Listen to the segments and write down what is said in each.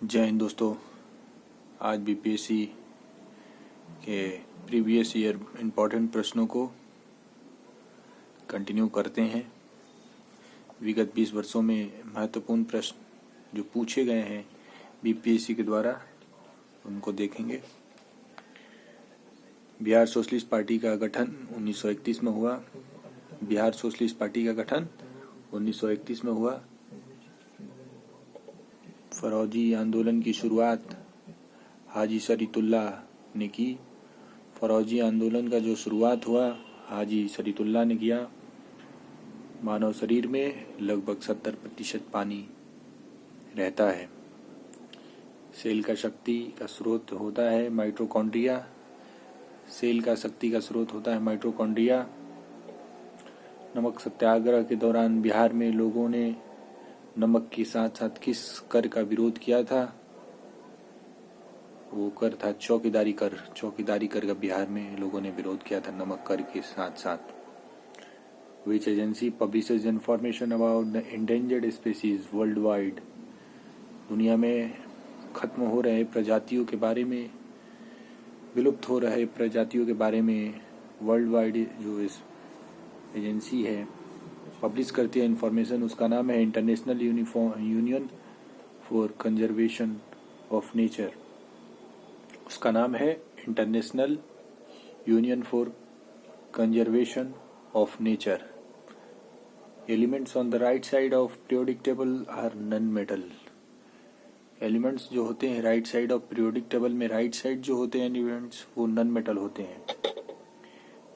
जय हिंद दोस्तों। आज बीपीएससी के प्रीवियस ईयर इम्पोर्टेंट प्रश्नों को कंटिन्यू करते हैं। विगत 20 वर्षों में महत्वपूर्ण प्रश्न जो पूछे गए हैं बीपीएससी के द्वारा उनको देखेंगे। बिहार सोशलिस्ट पार्टी का गठन 1931 में हुआ। बिहार सोशलिस्ट पार्टी का गठन 1931 में हुआ। फौजी आंदोलन की शुरुआत हाजी शरीतुल्लाह ने की। फौजी आंदोलन का जो शुरुआत हुआ हाजी शरीतुल्लाह ने किया। मानव शरीर में लगभग 70% पानी रहता है। सेल का शक्ति का स्रोत होता है माइटोकॉन्ड्रिया। सेल का शक्ति का स्रोत होता है माइटोकॉन्ड्रिया। नमक सत्याग्रह के दौरान बिहार में लोगों ने नमक के साथ साथ किस कर का विरोध किया था? वो कर था चौकीदारी कर। चौकीदारी कर का बिहार में लोगों ने विरोध किया था नमक कर के साथ साथ। Which agency publishes information about the endangered species worldwide? दुनिया में खत्म हो रहे प्रजातियों के बारे में, विलुप्त हो रहे प्रजातियों के बारे में वर्ल्ड वाइड जो इस एजेंसी है पब्लिश करती है इंफॉर्मेशन, उसका नाम है International Union for Conservation of Nature. उसका नाम है International Union for Conservation of Nature. Elements on the right side of periodic table are non metal. Elements जो होते हैं right side of periodic table में, राइट साइड जो होते हैं एलिमेंट्स वो नॉन मेटल होते हैं।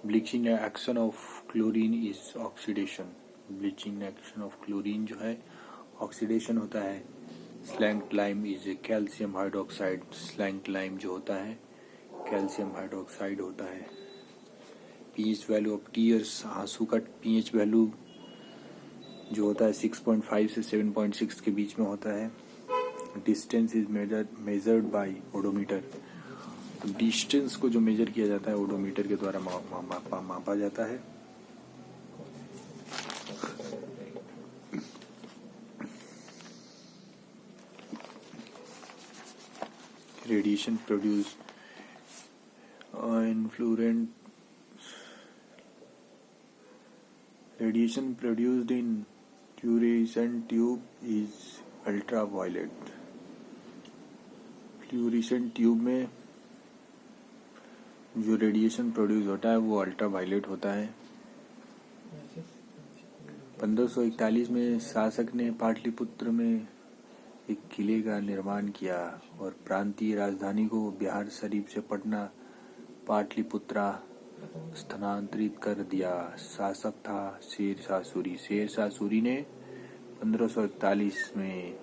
Bleaching action of chlorine is oxidation. Bleaching action of chlorine जो है ऑक्सीडेशन होता है। Slaked lime is A calcium hydroxide. Slang lime जो होता है कैल्शियम हाइड्रोक्साइड होता है। पीएच वैल्यू ऑफ टीयर्स, आंसू का पीएच वैल्यू जो होता है 6.5 से 7.6 के बीच में होता है। Distance is measured by odometer. Distance को जो मेजर किया जाता है ओडोमीटर के द्वारा मापा जाता है। Radiation produce influent radiation produced in fluorescent tube is ultraviolet. Fluorescent tube में जो रेडिएशन प्रोड्यूस होता है वो अल्ट्रावायलेट होता है। 1541 में शासक ने पाटलिपुत्र में एक किले का निर्माण किया और प्रांतीय राजधानी को बिहार शरीफ से पटना पाटलिपुत्रा स्थानांतरित कर दिया। शासक था शेरशाह सूरी। शेरशाह सूरी ने 1541 में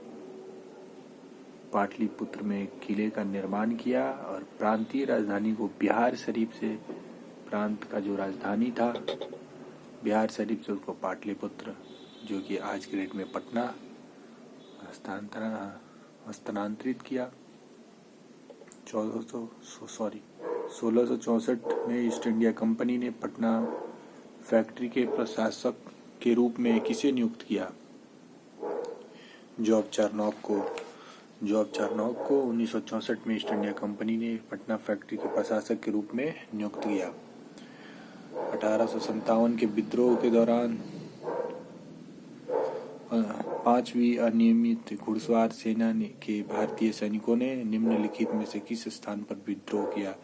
पाटलिपुत्र में किले का निर्माण किया और प्रांतीय राजधानी को बिहार शरीफ से, प्रांत का जो राजधानी था बिहार शरीफ से उसको पाटलिपुत्र जो कि आज के डेट में पटना स्थानांतरित किया। 1664 में ईस्ट इंडिया कंपनी ने पटना फैक्ट्री के प्रशासक के रूप में किसे नियुक्त किया? जॉब चार्नॉक को। जॉब चार्नॉक को 1964 में ईस्ट इंडिया कंपनी ने पटना फैक्ट्री के प्रशासक के रूप में नियुक्त किया। 1857 के विद्रोह के दौरान 5वीं अनियमित घुड़सवार सेना के भारतीय सैनिकों ने निम्नलिखित में से किस स्थान पर विद्रोह किया?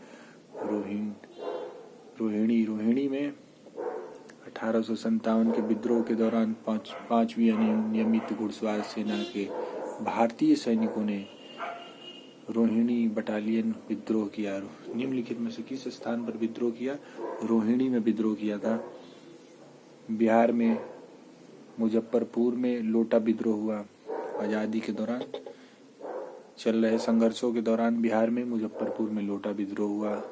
रोहिणी में 1857 के विद्रोह के दौरान 5वीं अनियमित घुड़सवार सेना के भारतीय सैनिकों ने रोहिणी बटालियन विद्रोह किया। निम्नलिखित में से किस स्थान पर विद्रोह किया? रोहिणी में विद्रोह किया था। बिहार में मुजफ्फरपुर में लोटा विद्रोह हुआ। आज़ादी के दौरान चल रहे संघर्षों के दौरान बिहार में मुजफ्फरपुर में लोटा विद्रोह हुआ।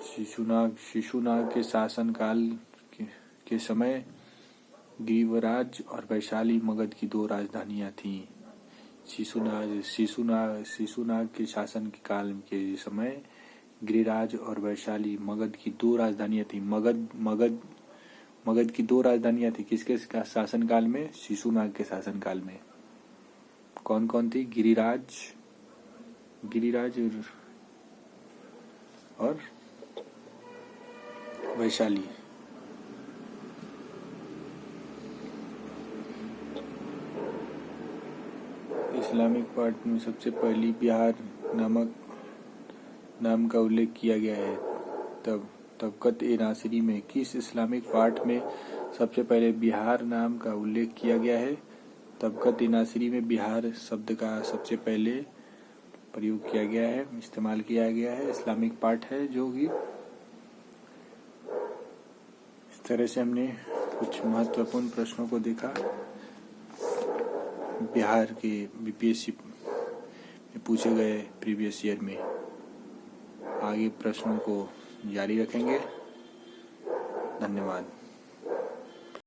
शिशुनाग के शासनकाल के समय गिरिवराज और वैशाली मगध की 2 राजधानियां थीं। शिशुनाग के शासन के काल के समय गिरिराज और वैशाली मगध की 2 राजधानियां थीं। मगध की 2 राजधानियां थी। किसके शासनकाल में? शिशुनाग के शासनकाल में। कौन कौन थी? गिरिराज और वैशाली। इस्लामिक पाठ में सबसे पहली बिहार नामक नाम का उल्लेख किया गया है। तबकत ए नासिरी में किस इस्लामिक पाठ में सबसे पहले बिहार नाम का उल्लेख किया गया है? तबकत ए नासिरी में बिहार शब्द का सबसे पहले प्रयोग किया गया है, इस्तेमाल किया गया है। इस्लामिक पाठ है जो कि इस तरह से हमने कुछ महत्वपूर्ण प्रश्नों को देखा बिहार के बीपीएससी में पूछे गए प्रीवियस ईयर में। आगे प्रश्नों को जारी रखेंगे। धन्यवाद।